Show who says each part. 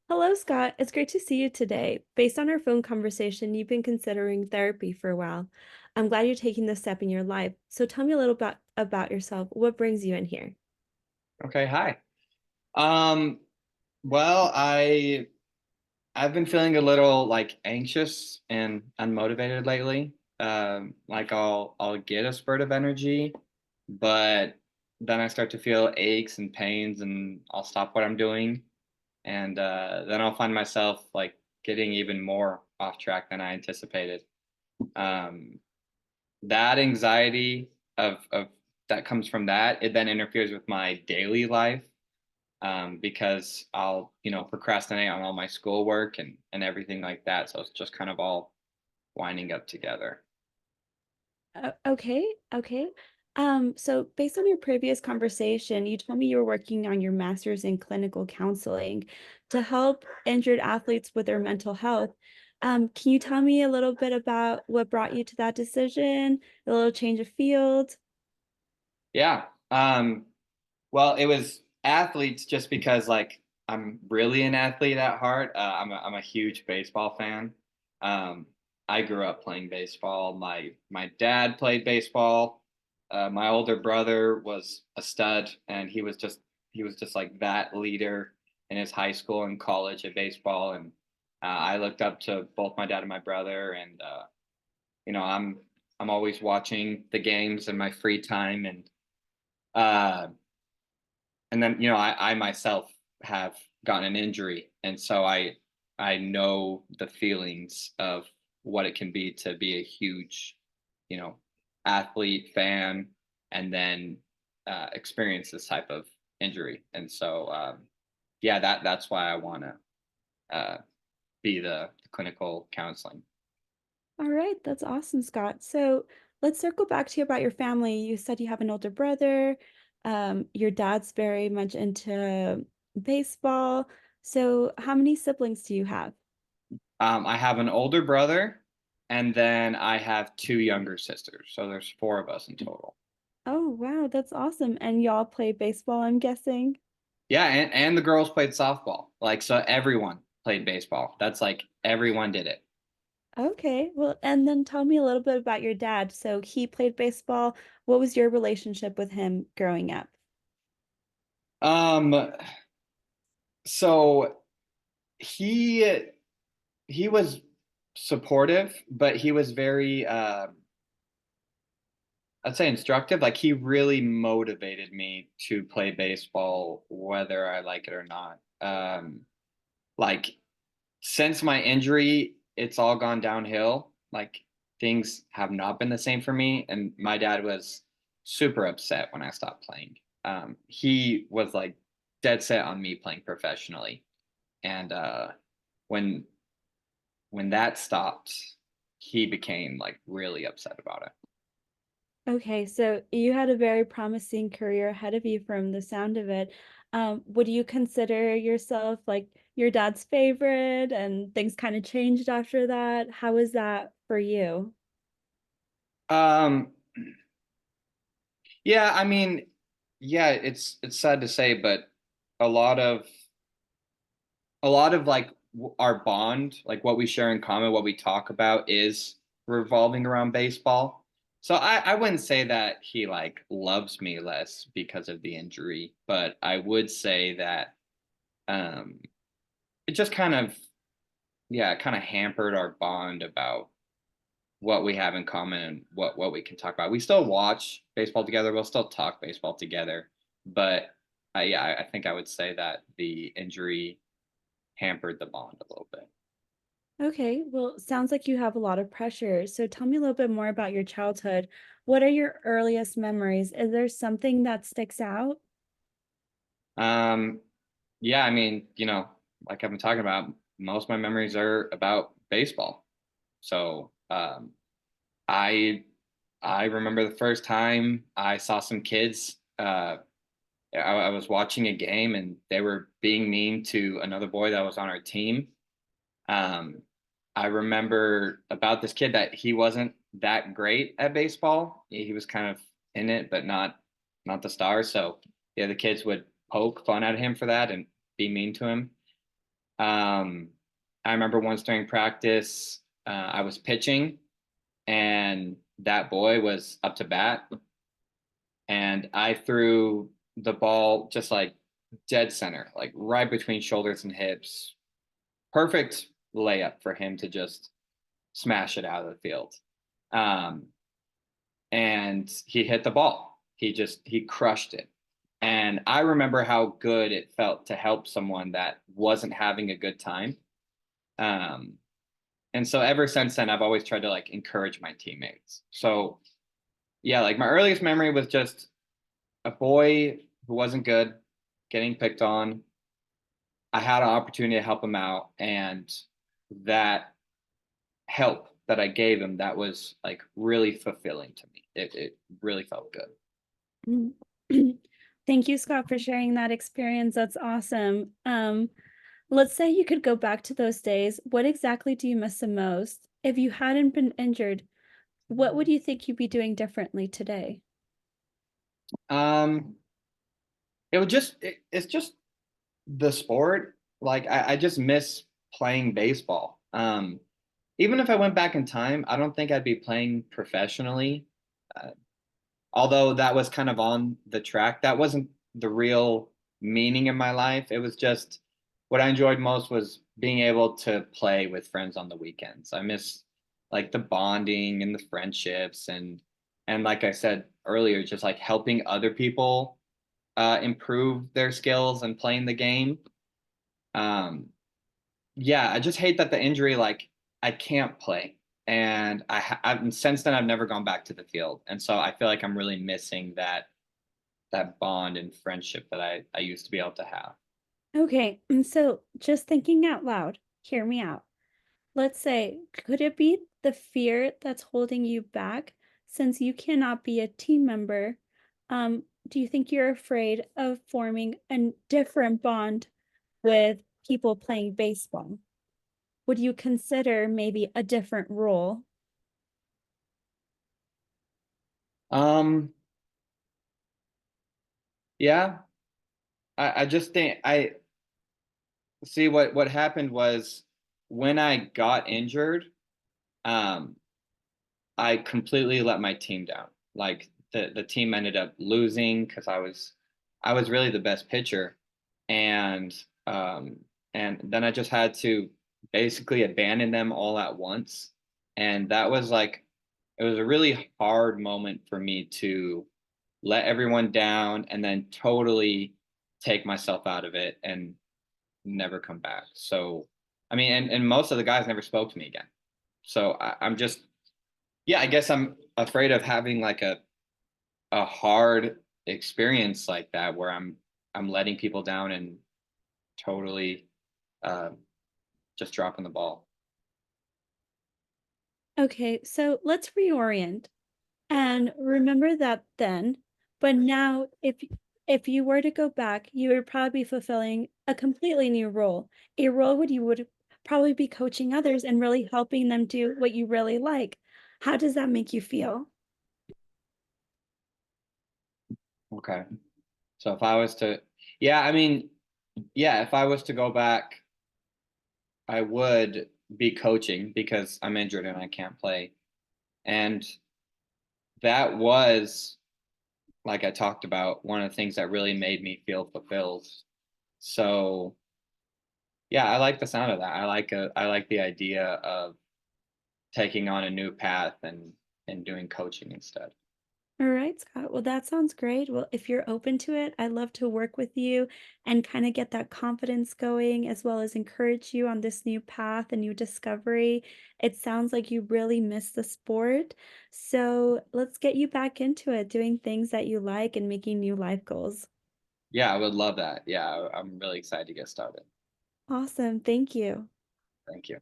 Speaker 1: Hello, Scott. It's great to see you today. Based on our phone conversation, you've been considering therapy for a while. I'm glad you're taking this step in your life. So tell me a little bit about yourself. What brings you in here?
Speaker 2: Okay, hi. Um, well, I've been feeling a little like anxious and unmotivated lately. Like I'll get a spurt of energy, but then I start to feel aches and pains and I'll stop what I'm doing and then I'll find myself like getting even more off track than I anticipated. Um, that anxiety of that comes from that, it then interferes with my daily life because I'll, procrastinate on all my schoolwork and everything like that. So it's just kind of all winding up together.
Speaker 1: Okay. So based on your previous conversation, you told me you were working on your master's in clinical counseling to help injured athletes with their mental health. Can you tell me a little bit about what brought you to that decision, a little change of field?
Speaker 2: Yeah. Well, it was athletes just because like I'm really an athlete at heart. I'm a huge baseball fan. Um, I grew up playing baseball. My dad played baseball. My older brother was a stud, and he was just like that leader in his high school and college at baseball. And I looked up to both my dad and my brother, and you know I'm I'm always watching the games in my free time, uh, and then I myself have gotten an injury, and so I know the feelings of what it can be to be a huge you know athlete fan and then experience this type of injury. And so yeah, that's why I want to be the clinical counseling.
Speaker 1: All right, that's awesome, Scott. So let's circle back to you about your family. You said you have an older brother. Your dad's very much into baseball. So how many siblings do you have?
Speaker 2: I have an older brother, and then I have two younger sisters, so there's four of us in total.
Speaker 1: Oh, wow, that's awesome. And y'all play baseball, I'm guessing.
Speaker 2: Yeah, and the girls played softball. Like, so everyone played baseball. That's like everyone did it.
Speaker 1: Okay, well, and then tell me a little bit about your dad. So he played baseball. What was your relationship with him growing up?
Speaker 2: Um, so he he was supportive, but he was very I'd say instructive. Like he really motivated me to play baseball whether I like it or not. Like since my injury, it's all gone downhill. Like things have not been the same for me. And my dad was super upset when I stopped playing. He was like dead set on me playing professionally. And when when that stopped, he became like really upset about it.
Speaker 1: Okay, so you had a very promising career ahead of you from the sound of it. Would you consider yourself like your dad's favorite and things kind of changed after that? How was that for you?
Speaker 2: Um, yeah, I mean, yeah, it's sad to say, but a lot of like our bond, like what we share in common, what we talk about is revolving around baseball. So I wouldn't say that he like loves me less because of the injury, but I would say that um it just kind of yeah, kind of hampered our bond about what we have in common and what we can talk about. We still watch baseball together, we'll still talk baseball together, but yeah, I think I would say that the injury hampered the bond a little bit.
Speaker 1: Okay, well, sounds like you have a lot of pressure. So tell me a little bit more about your childhood. What are your earliest memories? Is there something that sticks out?
Speaker 2: Um, yeah, I mean, like I've been talking about, most of my memories are about baseball. So, I I remember the first time I saw some kids. I was watching a game and they were being mean to another boy that was on our team. Um, I remember about this kid that he wasn't that great at baseball. He was kind of in it, but not the star. So yeah, the kids would poke fun at him for that and be mean to him. Um, I remember once during practice, I was pitching, and that boy was up to bat, and I threw the ball just like dead center, like right between shoulders and hips. Perfect layup for him to just smash it out of the field. Um, and he hit the ball. He crushed it. And I remember how good it felt to help someone that wasn't having a good time. Um, and so ever since then, I've always tried to like encourage my teammates. So yeah, like my earliest memory was just a boy who wasn't good, getting picked on. I had an opportunity to help him out, and that help that I gave him, that was like really fulfilling to me. It really felt good.
Speaker 1: Mm. Thank you, Scott, for sharing that experience. That's awesome. Let's say you could go back to those days. What exactly do you miss the most? If you hadn't been injured, what would you think you'd be doing differently today?
Speaker 2: Um, it's just the sport. Like I just miss playing baseball. Even if I went back in time, I don't think I'd be playing professionally. Uh, Although that was kind of on the track, that wasn't the real meaning in my life. It was just what I enjoyed most was being able to play with friends on the weekends. I miss like the bonding and the friendships, and like I said earlier, just like helping other people improve their skills and playing the game. Um, yeah, I just hate that the injury, like I can't play. And I've since then I've never gone back to the field. And so I feel like I'm really missing that bond and friendship that I used to be able to have.
Speaker 1: Okay, so just thinking out loud, hear me out. Let's say, could it be the fear that's holding you back since you cannot be a team member? Do you think you're afraid of forming a different bond with people playing baseball? Would you consider maybe a different role?
Speaker 2: Um, yeah, I just think I see what happened was when I got injured, um, I completely let my team down. Like the team ended up losing because I was really the best pitcher, and um, and then I just had to basically abandon them all at once, and that was like it was a really hard moment for me to let everyone down and then totally take myself out of it and never come back. So I mean, and most of the guys never spoke to me again. So I'm just yeah, I guess I'm afraid of having like a hard experience like that where I'm letting people down and totally uh, just dropping the ball.
Speaker 1: Okay, so let's reorient and remember that then. But now, if you were to go back, you would probably be fulfilling a completely new role, a role where you would probably be coaching others and really helping them do what you really like. How does that make you feel?
Speaker 2: Okay. So if I was to, yeah, I mean, yeah, if I was to go back, I would be coaching because I'm injured and I can't play. And that was, like I talked about, one of the things that really made me feel fulfilled. So yeah, I like the sound of that. I like the idea of taking on a new path and doing coaching instead.
Speaker 1: All right, Scott. Well, that sounds great. Well, if you're open to it, I'd love to work with you and kind of get that confidence going, as well as encourage you on this new path and new discovery. It sounds like you really miss the sport. So let's get you back into it, doing things that you like and making new life goals.
Speaker 2: Yeah, I would love that. Yeah, I'm really excited to get started.
Speaker 1: Awesome. Thank you.
Speaker 2: Thank you.